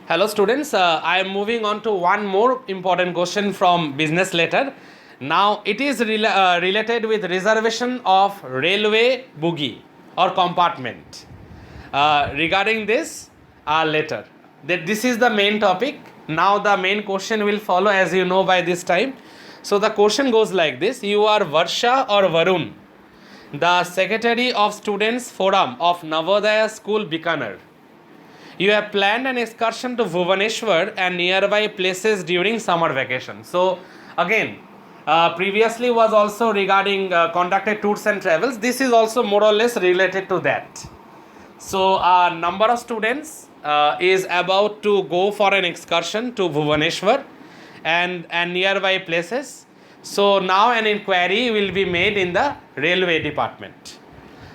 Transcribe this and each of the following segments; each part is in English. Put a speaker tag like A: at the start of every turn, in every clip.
A: Hello students, I am moving on to one more important question from business letter. Now it is related with reservation of railway bogie or compartment. Regarding this letter, that this is the main topic. Now the main question will follow, as you know by this time. So the question goes like this: you are Varsha or Varun, the secretary of students forum of Navodaya school Bikaner. You have planned an excursion to Bhubaneswar and nearby places during summer vacation. So again, previously was also regarding conducted tours and travels. This is also more or less related to that. So a number of students is about to go for an excursion to Bhubaneswar and nearby places. So now an inquiry will be made in the railway department.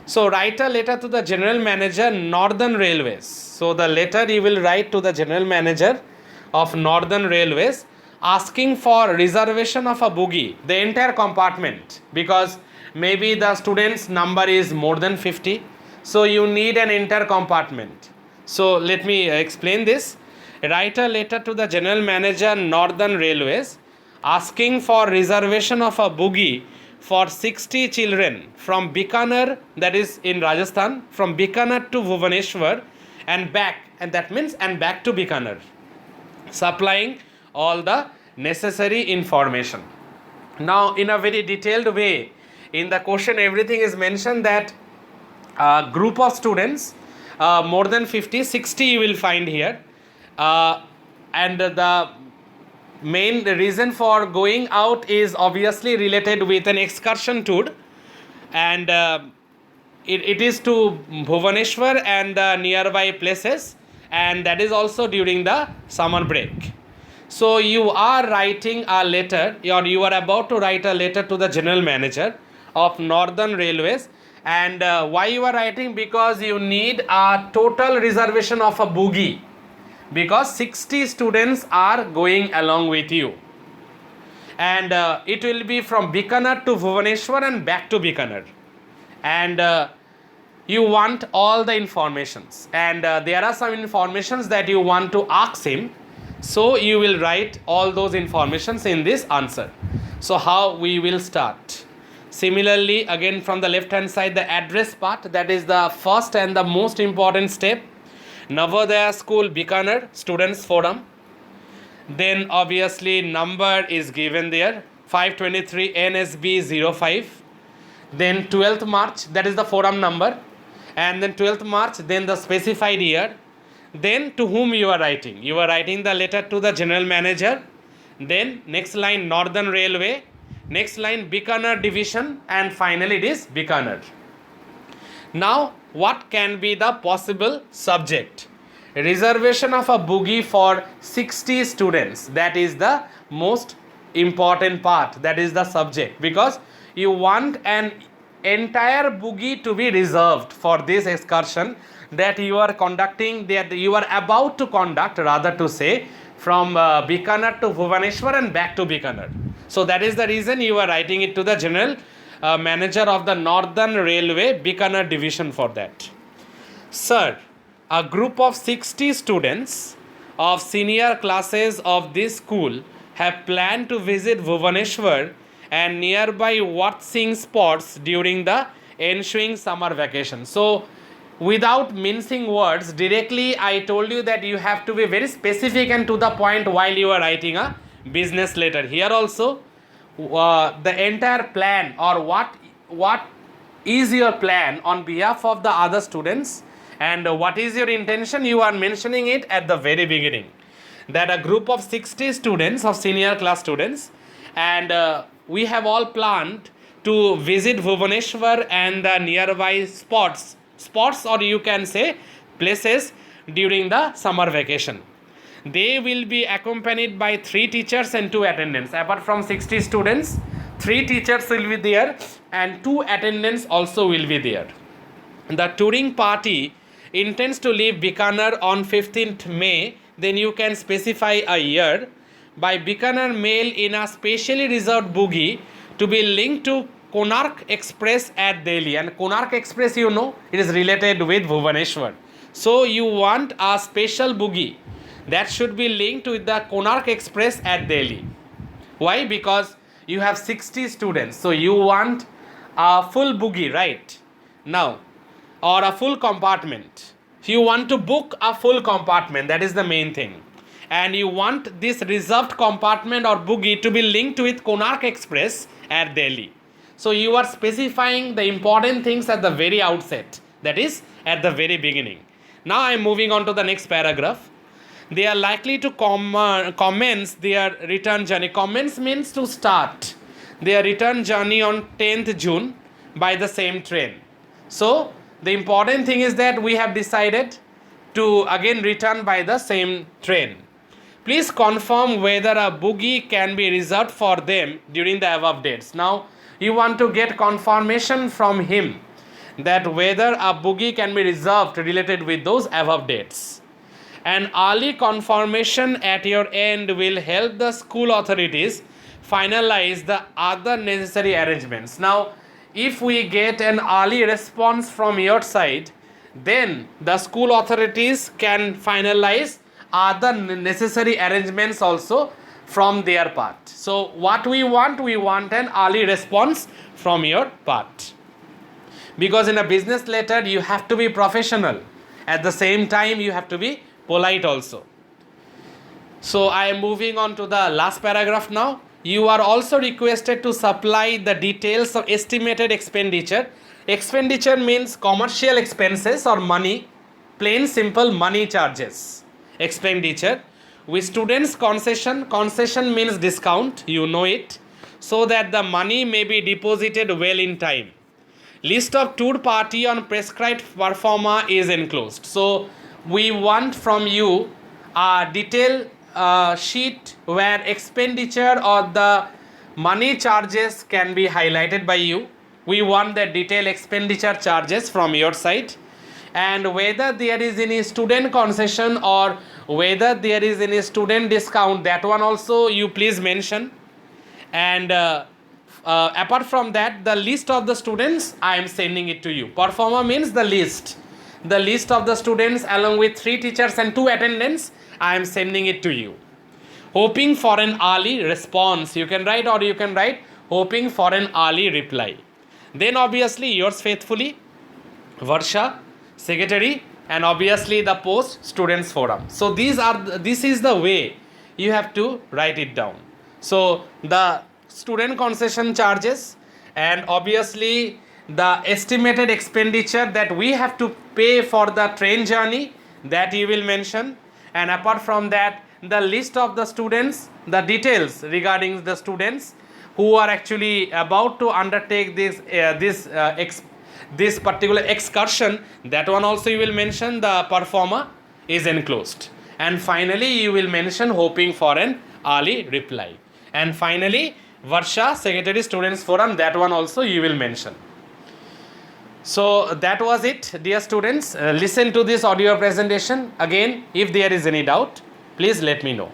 A: So write a letter to the general manager, Northern Railways. So the letter you will write to the general manager of Northern Railways asking for reservation of a bogie, the entire compartment, because maybe the student's number is more than 50. So you need an entire compartment. So let me explain this. Write a letter to the general manager, Northern Railways, asking for reservation of a bogie for 60 children from Bikaner, that is in Rajasthan, from Bikaner to Bhubaneswar and back, and that means and back to Bikaner, supplying all the necessary information. Now in a very detailed way, in the question everything is mentioned that a group of students, more than 50, 60 you will find here, and the main reason for going out is obviously related with an excursion tour, and it is to Bhubaneswar and the nearby places, and that is also during the summer break. So you are writing a letter, or you are about to write a letter to the general manager of Northern Railways, and why you are writing? Because you need a total reservation of a bogie, because 60 students are going along with you, and it will be from Bikaner to Bhubaneswar and back to Bikaner, and you want all the informations, and there are some informations that you want to ask him, so you will write all those informations in this answer. So how we will start? Similarly, again from the left hand side, the address part, that is the first and the most important step. Navodaya School Bikaner Students Forum. Then obviously number is given there, 523 NSB 05. Then 12th March, that is the forum number. And then 12th March, then the specified year. Then to whom you are writing? You are writing the letter to the general manager. Then next line Northern Railway. Next line Bikaner Division. And finally it is Bikaner. Now what can be the possible subject? Reservation of a bogie for 60 students, that is the most important part, that is the subject, because you want an entire bogie to be reserved for this excursion that you are conducting, that you are about to conduct, rather to say, from Bikaner to Bhubaneswar and back to Bikaner. So that is the reason you are writing it to the general manager of the Northern Railway Bikaner Division for that. Sir, a group of 60 students of senior classes of this school have planned to visit Bhubaneswar and nearby watching spots during the ensuing summer vacation. So without mincing words, directly I told you that you have to be very specific and to the point while you are writing a business letter. Here also the entire plan, or what is your plan on behalf of the other students, and what is your intention, you are mentioning it at the very beginning, that a group of 60 students of senior class students, and we have all planned to visit Bhubaneswar and the nearby spots, or you can say places, during the summer vacation. They will be accompanied by 3 teachers and 2 attendants. Apart from 60 students, 3 teachers will be there and 2 attendants also will be there. The touring party intends to leave Bikaner on 15th May, then you can specify a year, by Bikaner mail in a specially reserved bogie to be linked to Konark Express at Delhi. And Konark Express, you know, it is related with Bhubaneswar. So you want a special bogie that should be linked with the Konark Express at Delhi. Why? Because you have 60 students, so you want a full bogie, right? Now, or a full compartment. You want to book a full compartment, that is the main thing. And you want this reserved compartment or bogie to be linked with Konark Express at Delhi. So you are specifying the important things at the very outset, that is at the very beginning. Now I am moving on to the next paragraph. They are likely to commence their return journey. Commence means to start their return journey on 10th June by the same train. So the important thing is that we have decided to again return by the same train. Please confirm whether a bogie can be reserved for them during the above dates. Now you want to get confirmation from him that whether a bogie can be reserved related with those above dates. An early confirmation at your end will help the school authorities finalize the other necessary arrangements. Now, if we get an early response from your side, then the school authorities can finalize other necessary arrangements also from their part. So, what we want an early response from your part. Because in a business letter, you have to be professional. At the same time, you have to be polite also. So I am moving on to the last paragraph now. You are also requested to supply the details of estimated expenditure. Expenditure means commercial expenses or money, plain simple money charges. Expenditure with students concession. Concession means discount, you know it, so that the money may be deposited well in time. List of tour party on prescribed performer is enclosed. So we want from you a detailed sheet where expenditure or the money charges can be highlighted by you. We want the detailed expenditure charges from your side, and whether there is any student concession or whether there is any student discount, that one also you please mention. And apart from that, the list of the students, I am sending it to you. Performer means the list of the students along with 3 teachers and 2 attendants, I am sending it to you. Hoping for an early response, you can write, or you can write hoping for an early reply. Then obviously yours faithfully, Varsha, secretary, and obviously the post students forum. So this is the way you have to write it down. So the student concession charges, and obviously the estimated expenditure that we have to pay for the train journey, that you will mention. And apart from that, the list of the students, the details regarding the students who are actually about to undertake this particular excursion, that one also you will mention. The performer is enclosed. And finally you will mention hoping for an early reply. And finally Varsha, secretary students forum, that one also you will mention. So that was it, dear students. Listen to this audio presentation again. If there is any doubt, please let me know.